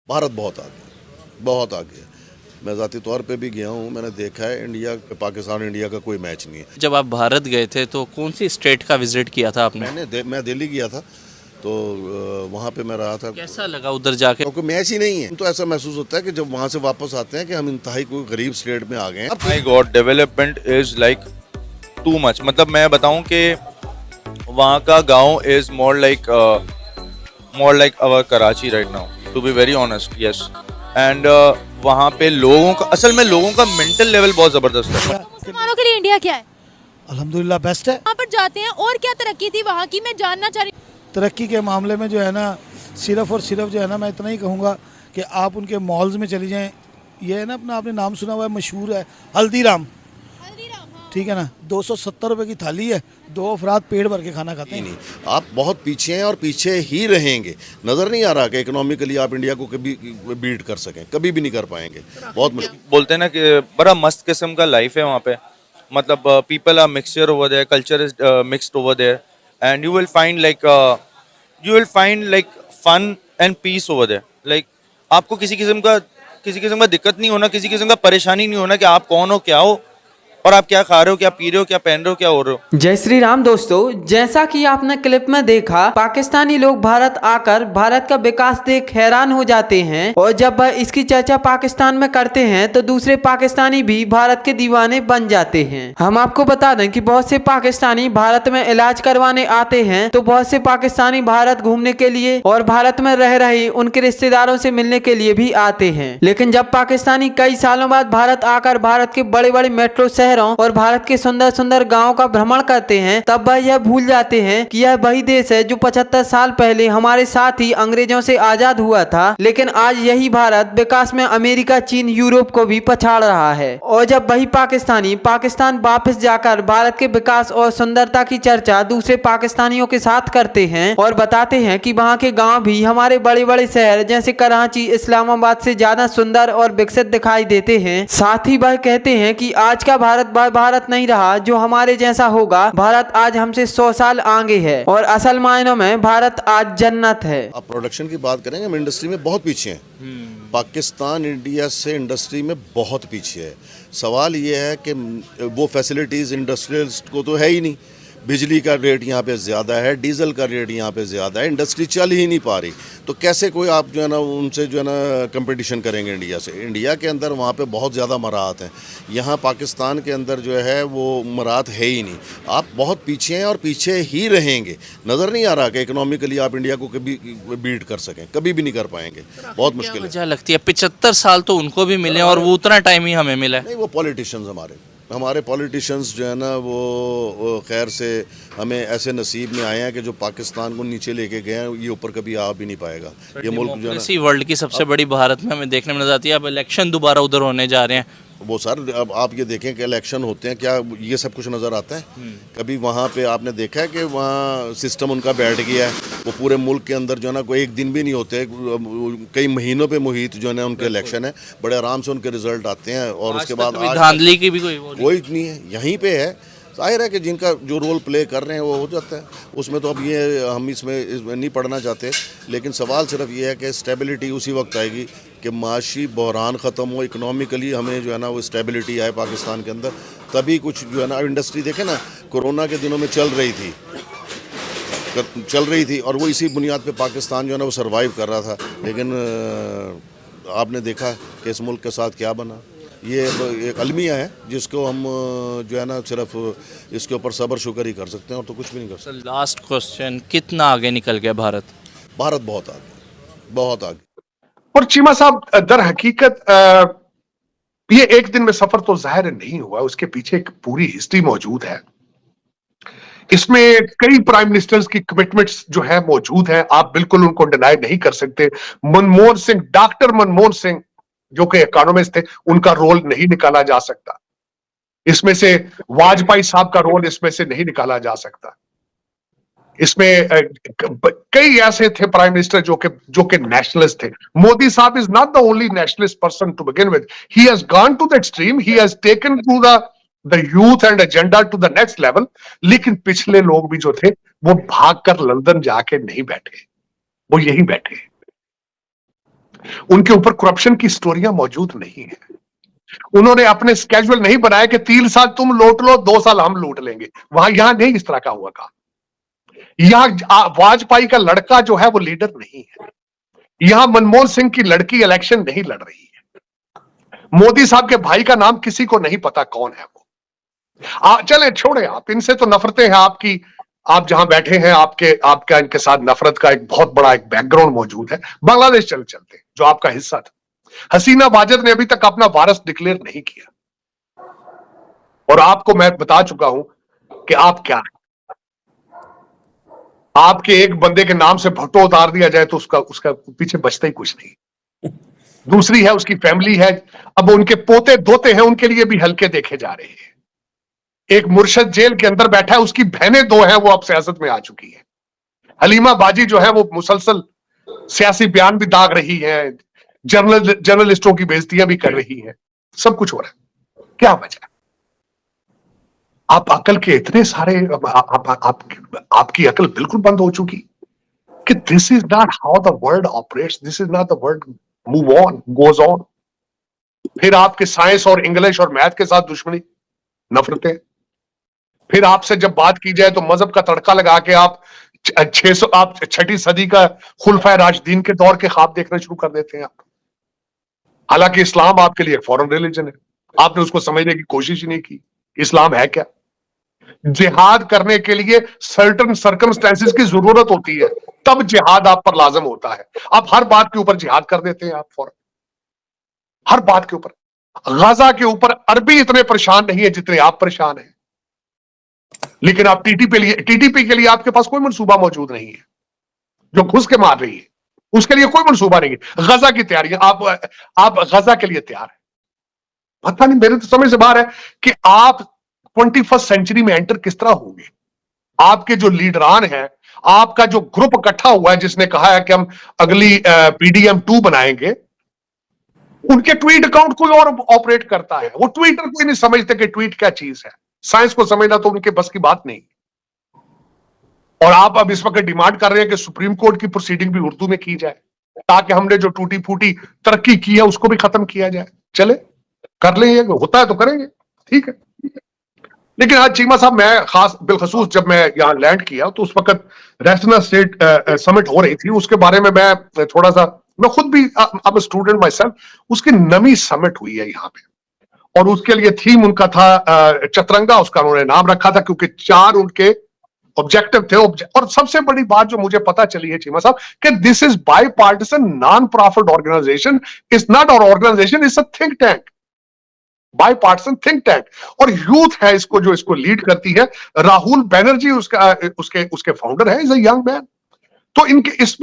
भारत बहुत आगे है, बहुत आगे है। मैं ज़ाती तौर पे भी गया हूँ, मैंने देखा है इंडिया पाकिस्तान इंडिया का कोई मैच नहीं है। जब आप भारत गए थे तो कौन सी स्टेट का विजिट किया था आपने? मैं दिल्ली गया था, तो वहाँ पे मैं रहा था। कैसा लगा उधर जाके? क्योंकि मैच ही नहीं है तो ऐसा महसूस होता है कि जब वहाँ से वापस आते हैं कि हम इंतहाई कोई गरीब स्टेट में आ गए हैं। My god, development is like too much. मतलब मैं बताऊं कि वहाँ का गांव is more like our Karachi right now, to be very honest. Yes, and वहाँ पे लोगों का मेंटल लेवल बहुत जबरदस्त है। मुसलमानों के लिए इंडिया क्या है? अल्हम्दुलिल्लाह बेस्ट है। वहाँ पर जाते हैं और क्या तरक्की थी वहाँ की, मैं जानना चाह रही हूँ। तरक्की के मामले में जो है ना, सिर्फ और सिर्फ जो है ना, मैं इतना ही कहूँगा कि आप उनके मॉल्स में चली जाएं। ये है ना, अपना आपने नाम सुना हुआ है, मशहूर है हल्दीराम, ठीक है ना, 270 रुपए की थाली है, 2 अफराद पेट भर के खाना खाते हैं। नहीं, आप बहुत पीछे हैं और पीछे ही रहेंगे। नज़र नहीं आ रहा कि इकोनॉमिकली आप इंडिया को कभी बीट कर सकें, कभी भी नहीं कर पाएंगे, बहुत मुश्किल। बोलते हैं ना कि बड़ा मस्त किस्म का लाइफ है वहाँ पे। मतलब people are mixture over there, culture is mixed over there, and you will find like fun and peace over there. Like आपको किसी किस्म का दिक्कत नहीं होना, किसी किस्म का परेशानी नहीं होना कि आप कौन हो, क्या हो, और आप क्या खा रहे हो, क्या पी रहे हो, क्या पहन रहे हो, क्या हो रहे हो। जय श्री राम दोस्तों, जैसा कि आपने क्लिप में देखा, पाकिस्तानी लोग भारत आकर भारत का विकास देख हैरान हो जाते हैं, और जब वह इसकी चर्चा पाकिस्तान में करते हैं तो दूसरे पाकिस्तानी भी भारत के दीवाने बन जाते हैं। हम आपको बता दें कि बहुत से पाकिस्तानी भारत में इलाज करवाने आते हैं, तो बहुत से पाकिस्तानी भारत घूमने के लिए और भारत में रह रहे उनके रिश्तेदारों से मिलने के लिए भी आते हैं। लेकिन जब पाकिस्तानी कई सालों बाद भारत आकर भारत के बड़े बड़े मेट्रो और भारत के सुंदर सुंदर गांवों का भ्रमण करते हैं, तब वह यह भूल जाते हैं कि यह वही देश है जो 75 साल पहले हमारे साथ ही अंग्रेजों से आजाद हुआ था। लेकिन आज यही भारत विकास में अमेरिका, चीन, यूरोप को भी पछाड़ रहा है। और जब वही पाकिस्तानी पाकिस्तान वापस जाकर भारत के विकास और सुंदरता की चर्चा दूसरे पाकिस्तानियों के साथ करते हैं और बताते हैं कि वहाँ के गाँव भी हमारे बड़े बड़े शहर जैसे कराची, इस्लामाबाद से ज्यादा सुंदर और विकसित दिखाई देते हैं, साथ ही वह कहते हैं कि आज का भारत नहीं रहा जो हमारे जैसा होगा। भारत आज हमसे 100 साल आगे है और असल मायनों में भारत आज जन्नत है। आप प्रोडक्शन की बात करेंगे, हम इंडस्ट्री में बहुत पीछे हैं। पाकिस्तान इंडिया से इंडस्ट्री में बहुत पीछे है। सवाल ये है कि वो फैसिलिटीज़ इंडस्ट्रियलिस्ट को तो है ही नहीं। बिजली का रेट यहाँ पे ज़्यादा है, डीजल का रेट यहाँ पे ज़्यादा है, इंडस्ट्री चल ही नहीं पा रही। तो कैसे कोई आप जो है ना उनसे जो है ना कंपटीशन करेंगे इंडिया से। इंडिया के अंदर वहाँ पे बहुत ज़्यादा मराहत हैं, यहाँ पाकिस्तान के अंदर जो है वो मराहत है ही नहीं। आप बहुत पीछे हैं और पीछे ही रहेंगे। नज़र नहीं आ रहा कि इकोनॉमिकली आप इंडिया को कभी बीट कर सकें, कभी भी नहीं कर पाएंगे, बहुत मुश्किल है। वजह लगती है 75 साल तो उनको भी मिले और वो उतना टाइम ही हमें मिला है। नहीं, वो पॉलिटिशियंस हमारे पॉलिटिशियंस जो है ना वो खैर से हमें ऐसे नसीब में आए हैं कि जो पाकिस्तान को नीचे लेके गए हैं, ये ऊपर कभी आ भी नहीं पाएगा। ये मुल्क जो है ना, वर्ल्ड की सबसे बड़ी भारत में हमें देखने में नजर आती है। अब इलेक्शन दोबारा उधर होने जा रहे हैं। वो सर अब आप ये देखें कि इलेक्शन होते हैं, क्या ये सब कुछ नज़र आता है? कभी वहाँ पे आपने देखा है कि वहाँ सिस्टम उनका बैठ गया है? वो पूरे मुल्क के अंदर जो है ना कोई एक दिन भी नहीं होते, कई महीनों पे मुहित जो है ना उनके इलेक्शन है, बड़े आराम से उनके रिजल्ट आते हैं और उसके बाद धांधली की भी कोई नहीं है। यहीं पे है, जाहिर है कि जिनका जो रोल प्ले कर रहे हैं वो हो जाता है उसमें। तो अब ये हम इसमें नहीं पढ़ना चाहते, लेकिन सवाल सिर्फ ये है कि स्टेबिलिटी उसी वक्त आएगी कि माशी बहरान ख़त्म हो, इकोनॉमिकली हमें जो है ना वो स्टेबिलिटी आए पाकिस्तान के अंदर, तभी कुछ जो है ना इंडस्ट्री देखें ना, कोरोना के दिनों में चल रही थी और वो इसी बुनियाद पे पाकिस्तान जो है ना वो सर्वाइव कर रहा था। लेकिन आपने देखा कि इस मुल्क के साथ क्या बना। ये एक अलमिया है जिसको हम जो है ना सिर्फ इसके ऊपर सब्र शुक्र ही कर सकते हैं और तो कुछ भी नहीं कर सकते। लास्ट क्वेश्चन, कितना आगे निकल गया भारत? भारत बहुत आगे, बहुत आगे। और चीमा साहब, दर हकीकत ये एक दिन में सफर तो जाहिर नहीं हुआ, उसके पीछे एक पूरी हिस्ट्री मौजूद है। इसमें कई प्राइम मिनिस्टर्स की कमिटमेंट्स जो है मौजूद है, आप बिल्कुल उनको डिनाई नहीं कर सकते। मनमोहन सिंह, डॉक्टर मनमोहन सिंह जो कि इकोनॉमिस्ट थे, उनका रोल नहीं निकाला जा सकता। इसमें से वाजपेयी साहब का रोल इसमें से नहीं निकाला जा सकता। इसमें कई ऐसे थे प्राइम मिनिस्टर जो कि नेशनलिस्ट थे। मोदी साहब is not the only nationalist person to begin with, he has gone to the extreme, he has taken to the youth and agenda to the next level. लेकिन पिछले लोग भी जो थे वो भागकर लंदन जाके नहीं बैठे, वो यही बैठे। उनके ऊपर करप्शन की स्टोरियां मौजूद नहीं है। उन्होंने अपने स्केड्यूल नहीं बनाया कि 3 साल तुम लूट लो, 2 साल हम लूट लेंगे। यहां नहीं इस तरह का हुआ काम। यहां वाजपेयी का लड़का जो है वो लीडर नहीं है। यहां मनमोहन सिंह की लड़की इलेक्शन नहीं लड़ रही है। मोदी साहब के भाई का नाम किसी को नहीं पता कौन है वो। चले छोड़े, आप इनसे तो नफरतें हैं आपकी। आप जहां बैठे हैं आपका इनके साथ नफरत का एक बहुत बड़ा एक बैकग्राउंड मौजूद है। बांग्लादेश चलते जो आपका हिस्सा था। हसीना वाजद ने अभी तक अपना वारस डिक्लेयर नहीं किया, और आपको मैं बता चुका हूं कि आप क्या है। आपके एक बंदे के नाम से भुट्टो उतार दिया जाए तो उसका पीछे बचता ही कुछ नहीं। दूसरी है उसकी फैमिली है, अब उनके पोते दोते हैं, उनके लिए भी हल्के देखे जा रहे हैं। एक मुर्शद जेल के अंदर बैठा है, उसकी बहनें 2 हैं, वो अब सियासत में आ चुकी है। हलीमा बाजी जो है वो मुसलसल सियासी बयान भी दाग रही है, जर्नलिस्टों की बेइज्जतियां भी कर रही है। सब कुछ हो रहा है, क्या वजह? आप अकल के इतने सारे आपकी अकल बिल्कुल बंद हो चुकी कि this is not how the world operates, this is not the world move on goes on. फिर आपके साइंस और इंग्लिश और मैथ के साथ दुश्मनी, नफरतें। फिर आपसे जब बात की जाए तो मजहब का तड़का लगा के आप 6ठी सदी का खुलफा राशिदीन के दौर के ख्वाब देखना शुरू कर देते हैं आप। हालांकि इस्लाम आपके लिए एक फॉरेन रिलीजन है, आपने उसको समझने की कोशिश ही नहीं की। इस्लाम है क्या? जिहाद करने के लिए सर्टन सर्कमस्टेंसेस की जरूरत होती है, तब जिहाद आप पर लाजम होता है। आप हर बात के ऊपर जिहाद कर देते हैं, आप फौरन हर बात के ऊपर। गाजा के ऊपर अरबी इतने परेशान नहीं है जितने आप परेशान हैं, लेकिन आप टीटीपी के लिए आपके पास कोई मंसूबा मौजूद नहीं है। जो घुस के मार रही है उसके लिए कोई मंसूबा नहीं है। गजा की तैयारी, आप गजा के लिए तैयार है। पता नहीं, मेरे तो समझ से बाहर है कि आप 21st सेंचुरी में एंटर किस तरह होंगे। आपके जो लीडरान हैं, आपका जो ग्रुप इकट्ठा हुआ है जिसने कहा है कि हम अगली PDM 2 बनाएंगे, उनके ट्वीट अकाउंट कोई और ऑपरेट करता है। वो ट्विटर कोई नहीं समझते कि ट्वीट क्या चीज है। साइंस को समझना तो उनके बस की बात नहीं। और आप अब इस वक्त डिमांड कर रहे हैं कि सुप्रीम कोर्ट की प्रोसीडिंग भी उर्दू में की जाए, ताकि हमने जो टूटी फूटी तरक्की की है उसको भी खत्म किया जाए। चले कर लेंगे, होता है तो करेंगे, ठीक है। लेकिन आज चीमा साहब, मैं खास बिलखसूस जब मैं यहाँ लैंड किया तो उस वक्त रेस्टर्न स्टेट समिट हो रही थी। उसके बारे में मैं थोड़ा सा, मैं खुद भी अब स्टूडेंट माई सेल्फ, उसकी नवी समिट हुई है यहाँ पे, और उसके लिए थीम उनका था चतरंगा। उसका उन्होंने नाम रखा था क्योंकि 4 उनके ऑब्जेक्टिव थे। और सबसे बड़ी बात जो मुझे पता चली है चीमा साहब कि this is bipartisan non profit organisation, is not और organisation, is a think tank, bipartisan think tank. और यूथ है इसको जो इसको लीड करती है। राहुल बैनर्जी उसके फाउंडर है, इज अ यंग मैन। तो इनके इसमें